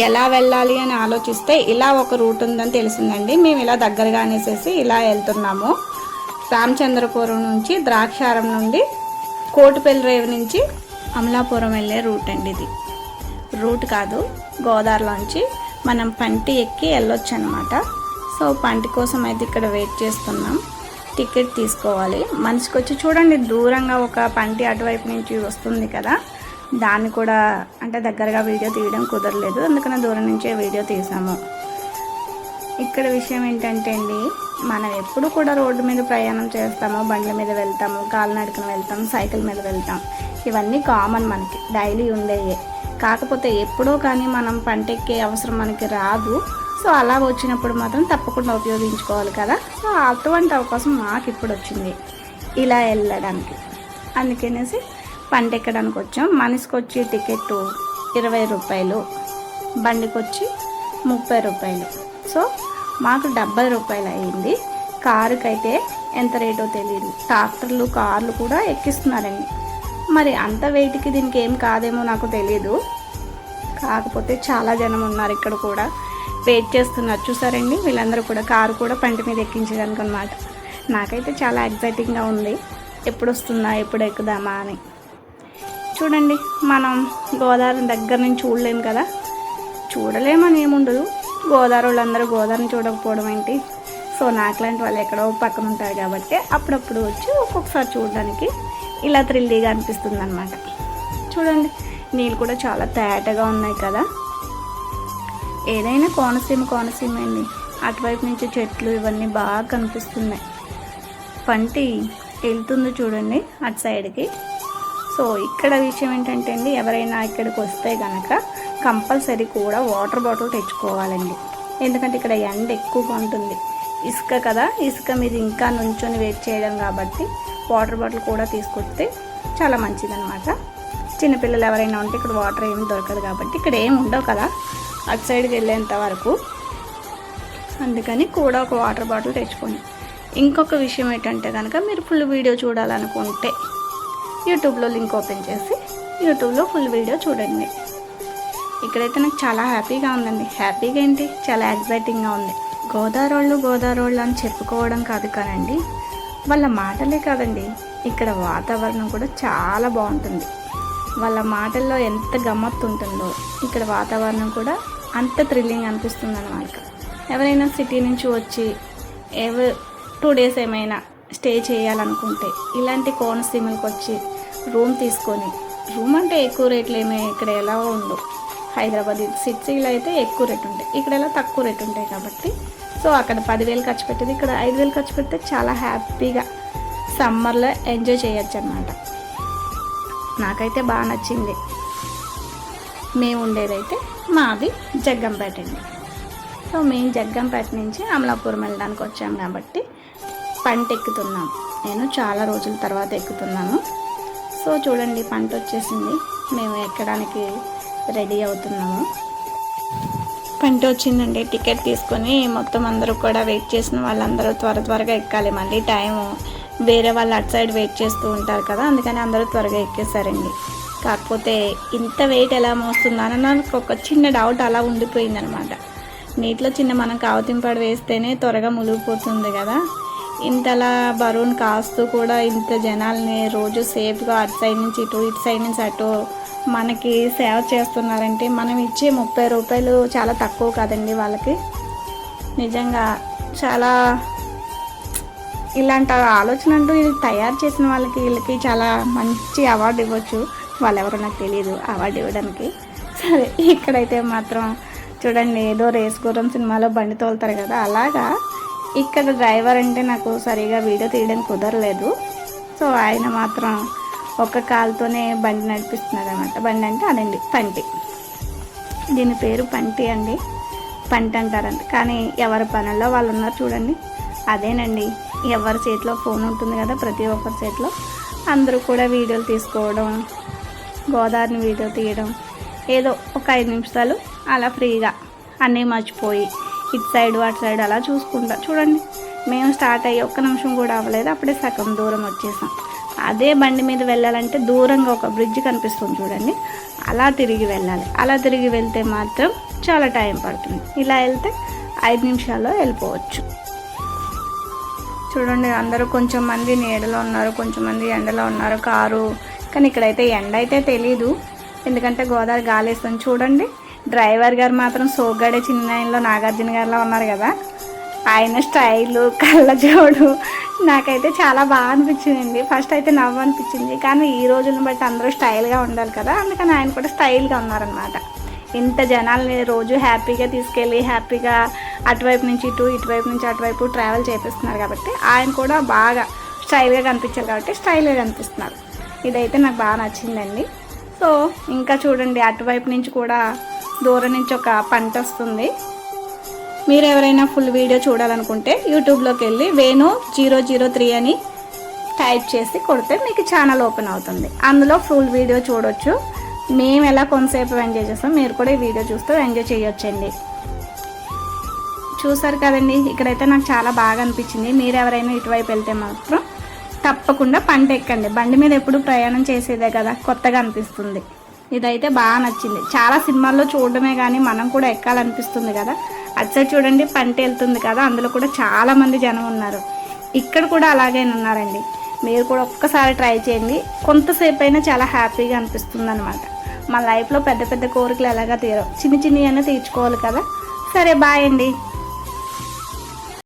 ఎలా వెళ్ళాలి అని ఆలోచిస్తే ఇలా ఒక రూట్ ఉందని తెలిసిందండి. మేము ఇలా దగ్గరగా అనేసి ఇలా వెళ్తున్నాము. రామచంద్రపురం నుంచి ద్రాక్షారం నుండి కోటిపల్లి రేవు నుంచి అమలాపురం వెళ్ళే రూట్ అండి. ఇది రూట్ కాదు, గోదావరిలోంచి మనం పంటి ఎక్కి వెళ్ళొచ్చు అనమాట. సో పంటి కోసం అయితే ఇక్కడ వెయిట్ చేస్తున్నాం. టికెట్ తీసుకోవాలి. మనిషికి వచ్చి చూడండి, దూరంగా ఒక పంటి అటువైపు నుంచి వస్తుంది కదా, దాన్ని కూడా అంటే దగ్గరగా వీడియో తీయడం కుదరలేదు, అందుకని దూరం నుంచే వీడియో తీసాము. ఇక్కడ విషయం ఏంటంటే అండి, మనం ఎప్పుడు కూడా రోడ్డు మీద ప్రయాణం చేస్తాము, బండ్ల మీద వెళ్తాము, కాలినడకన వెళ్తాం, సైకిల్ మీద వెళ్తాం. ఇవన్నీ కామన్, మనకి డైలీ ఉండేవే. కాకపోతే ఎప్పుడో కానీ మనం పంటెక్కే అవసరం మనకి రాదు. సో అలా వచ్చినప్పుడు మాత్రం తప్పకుండా ఉపయోగించుకోవాలి కదా. సో అటువంటి అవకాశం మాకు ఇప్పుడు వచ్చింది ఇలా వెళ్ళడానికి. అందుకనేసి పంటెక్కడానికి వచ్చాం. మనిషికి వచ్చి టికెట్ 20 రూపాయలు, బండికి వచ్చి 30 రూపాయలు. సో మాకు 70 రూపాయలు అయ్యింది. కారుకి అయితే ఎంత రేటో తెలియదు. ట్రాక్టర్లు, కార్లు కూడా ఎక్కిస్తున్నారండి. మరి అంత వెయిట్కి దీనికి ఏం కాదేమో నాకు తెలియదు. కాకపోతే చాలా జనం ఉన్నారు ఇక్కడ కూడా, వెయిట్ చేస్తున్నారు. చూసారండి, వీళ్ళందరూ కూడా కారు కూడా పంటి మీద ఎక్కించడానికి అనమాట. నాకైతే చాలా ఎగ్జైటింగ్గా ఉంది, ఎప్పుడు వస్తుందా, ఎప్పుడు ఎక్కుదామా అని. చూడండి, మనం గోదావరి దగ్గర నుంచి చూడలేము కదా. చూడలేమని ఏముండదు, గోదావరి వాళ్ళందరూ గోదావరిని చూడకపోవడం ఏంటి. సో నాకులాంటి వాళ్ళు ఎక్కడో పక్కన ఉంటారు కాబట్టి అప్పుడప్పుడు వచ్చి ఒక్కొక్కసారి చూడడానికి ఇలా థ్రిల్లీగా అనిపిస్తుంది అనమాట. చూడండి, నీళ్ళు కూడా చాలా తేటగా ఉన్నాయి కదా. ఏదైనా కోనసీమ అండి. అటువైపు నుంచి చెట్లు ఇవన్నీ బాగా కనిపిస్తున్నాయి. పంటి వెళ్తుంది చూడండి అటు సైడ్కి. సో ఇక్కడ విషయం ఏంటంటే అండి, ఎవరైనా ఇక్కడికి వస్తే కనుక కంపల్సరీ కూడా వాటర్ బాటిల్ తెచ్చుకోవాలండి. ఎందుకంటే ఇక్కడ ఎండ ఎక్కువగా ఉంటుంది, ఇసుక కదా, ఇసుక మీద ఇంకా నుంచొని వెయిట్ చేయడం కాబట్టి వాటర్ బాటిల్ కూడా తీసుకొస్తే చాలా మంచిదన్నమాట. చిన్నపిల్లలు ఎవరైనా ఉంటే ఇక్కడ వాటర్ ఏమి దొరకదు కాబట్టి, ఇక్కడ ఏమి ఉండవు కదా అటు సైడ్కి వెళ్ళేంత వరకు. అందుకని కూడా ఒక వాటర్ బాటిల్ తెచ్చుకోండి. ఇంకొక విషయం ఏంటంటే కనుక, మీరు ఫుల్ వీడియో చూడాలనుకుంటే యూట్యూబ్లో లింక్ ఓపెన్ చేసి యూట్యూబ్లో ఫుల్ వీడియో చూడండి. ఇక్కడైతే నాకు చాలా హ్యాపీగా ఉందండి. హ్యాపీగా ఏంటి, చాలా ఎగ్జైటింగ్గా ఉంది. గోదావరి వాళ్ళు అని చెప్పుకోవడం కాదు కానండి, వాళ్ళ మాటలే కాదండి, ఇక్కడ వాతావరణం కూడా చాలా బాగుంటుంది. వాళ్ళ మాటల్లో ఎంత గమ్మత్తు ఉంటుందో ఇక్కడ వాతావరణం కూడా అంత థ్రిల్లింగ్ అనిపిస్తుంది అన్నమాట. ఎవరైనా సిటీ నుంచి వచ్చి 2 డేస్ ఏమైనా స్టే చేయాలనుకుంటే ఇలాంటి కోనసీమలకు వచ్చి రూమ్ తీసుకొని, రూమ్ అంటే ఎక్కువ రేట్లు ఏమీ ఇక్కడ ఎలా ఉండవు. హైదరాబాద్ సిటీలో అయితే ఎక్కువ రేటు ఉంటాయి, ఇక్కడ ఎలా తక్కువ రేటు ఉంటాయి కాబట్టి. సో అక్కడ 10,000 ఖర్చు పెట్టేది ఇక్కడ 5,000 ఖర్చు పెడితే చాలా హ్యాపీగా సమ్మర్లో ఎంజాయ్ చేయొచ్చు అన్నమాట. నాకైతే బాగా నచ్చింది. మేము ఉండేదైతే మాది జగ్గంపేట అండి. సో మేము జగ్గంపేట నుంచి అమలాపురం వెళ్ళడానికి వచ్చాము కాబట్టి పంట ఎక్కుతున్నాం. నేను చాలా రోజుల తర్వాత ఎక్కుతున్నాను. సో చూడండి, పంట వచ్చేసింది, మేము ఎక్కడానికి రెడీ అవుతున్నాము. పంట వచ్చిందండి. టికెట్ తీసుకొని మొత్తం అందరూ కూడా వెయిట్ చేసిన వాళ్ళందరూ త్వరగా ఎక్కాలి. మళ్ళీ టైము వేరే వాళ్ళు అటు సైడ్ వెయిట్ చేస్తూ ఉంటారు కదా, అందుకని అందరూ త్వరగా ఎక్కేసారండి. కాకపోతే ఇంత వెయిట్ ఎలా మోస్తుందని నాకు ఒక చిన్న డౌట్ అలా ఉండిపోయిందనమాట. నీటిలో చిన్న మనం కావతింపాడు వేస్తేనే త్వరగా మునిగిపోతుంది కదా, ఇంతలా బరువును కాస్తూ కూడా ఇంత జనాల్ని రోజు సేఫ్గా అటు సైడ్ నుంచి ఇటు, ఇటు సైడ్ నుంచి అటు మనకి సేవ చేస్తున్నారంటే మనం ఇచ్చే 30 రూపాయలు చాలా తక్కువ కదండి వాళ్ళకి. నిజంగా చాలా ఇలాంటి ఆలోచన అంటూ ఇది తయారు చేసిన వీళ్ళకి చాలా మంచి అవార్డు ఇవ్వచ్చు. వాళ్ళెవరో నాకు తెలియదు అవార్డు ఇవ్వడానికి. సరే, ఇక్కడైతే మాత్రం చూడండి, ఏదో రేస్ గుర్రం సినిమాలో బండి తోలుతారు కదా, అలాగా ఇక్కడ డ్రైవర్ అంటే నాకు సరిగా వీడియో తీయడానికి కుదరలేదు. సో ఆయన మాత్రం ఒక్క కాలుతోనే బండి నడిపిస్తున్నారు అన్నమాట. బండి అంటే అదండి పంటి, దీని పేరు పంటి అండి, పంటి అంటారంట. కానీ ఎవరి పనుల్లో వాళ్ళు ఉన్నారు చూడండి. అదేనండి, ఎవరి చేతిలో ఫోన్ ఉంటుంది కదా, ప్రతి ఒక్కరి చేతిలో. అందరూ కూడా వీడియోలు తీసుకోవడం, గోదావరిని వీడియో తీయడం, ఏదో ఒక 5 నిమిషాలు అలా ఫ్రీగా అన్నీ మర్చిపోయి ఇటు సైడ్ అటు సైడ్ అలా చూసుకుంటా. చూడండి, మేము స్టార్ట్ అయ్యి 1 నిమిషం కూడా అవ్వలేదు, అప్పుడే సగం దూరం వచ్చేసాం. అదే బండి మీద వెళ్ళాలంటే దూరంగా ఒక బ్రిడ్జ్ కనిపిస్తుంది చూడండి, అలా తిరిగి వెళ్ళాలి. అలా తిరిగి వెళ్తే మాత్రం చాలా టైం పడుతుంది. ఇలా వెళ్తే 5 నిమిషాల్లో వెళ్ళిపోవచ్చు. చూడండి, అందరూ కొంచెం మంది నీడలో ఉన్నారు, కొంచెం మంది ఎండలో ఉన్నారు కారు. కానీ ఇక్కడైతే ఎండ అయితే తెలీదు, ఎందుకంటే గోదావరి గాలేస్తుంది. చూడండి, డ్రైవర్ గారు మాత్రం సోగ్గాడే చిన్న ఆయనలో నాగార్జున గారిలో ఉన్నారు కదా. ఆయన స్టైలు, కళ్ళజోడు నాకైతే చాలా బాగా అనిపించిందండి. ఫస్ట్ అయితే నవ్వు అనిపించింది, కానీ ఈ రోజులను బట్టి అందరూ స్టైల్గా ఉండాలి కదా, అందుకని ఆయన కూడా స్టైల్గా ఉన్నారనమాట. ఇంత జనాల్ని రోజు హ్యాపీగా తీసుకెళ్ళి హ్యాపీగా అటువైపు నుంచి ఇటువైపు నుంచి అటువైపు ట్రావెల్ చేపిస్తున్నారు కాబట్టి ఆయన కూడా బాగా స్టైల్గా కనిపించారు కాబట్టి స్టైల్గా కనిపిస్తున్నారు. ఇదైతే నాకు బాగా నచ్చిందండి. సో ఇంకా చూడండి, అటువైపు నుంచి కూడా దూరం నుంచి ఒక పంట వస్తుంది. మీరు ఎవరైనా ఫుల్ వీడియో చూడాలనుకుంటే యూట్యూబ్లోకి వెళ్ళి వేణు 003 అని టైప్ చేసి కొడితే మీకు ఛానల్ ఓపెన్ అవుతుంది. అందులో ఫుల్ వీడియో చూడొచ్చు. మేము ఎలా కొంతసేపు ఎంజాయ్ చేస్తాం, మీరు కూడా ఈ వీడియో చూస్తూ ఎంజాయ్ చేయొచ్చండి. చూసారు కదండి, ఇక్కడైతే నాకు చాలా బాగా అనిపించింది. మీరు ఎవరైనా ఇటువైపు వెళ్తే మాత్రం తప్పకుండా పంట ఎక్కండి. బండి మీద ఎప్పుడు ప్రయాణం చేసేదే కదా, కొత్తగా అనిపిస్తుంది. ఇదైతే బాగా నచ్చింది. చాలా సినిమాల్లో చూడడమే కానీ మనం కూడా ఎక్కాలనిపిస్తుంది కదా. అటు సైడ్ చూడండి, పంట వెళ్తుంది కదా, అందులో కూడా చాలా మంది జనం ఉన్నారు. ఇక్కడ కూడా అలాగే ఉన్నారండి. మీరు కూడా ఒక్కసారి ట్రై చేయండి. కొంతసేపు అయినా చాలా హ్యాపీగా అనిపిస్తుంది అనమాట. మన లైఫ్లో పెద్ద పెద్ద కోరికలు ఎలాగా తీరవు, చిన్న చిన్నవి అయినా తీర్చుకోవాలి కదా. సరే, బాయ్ అండి.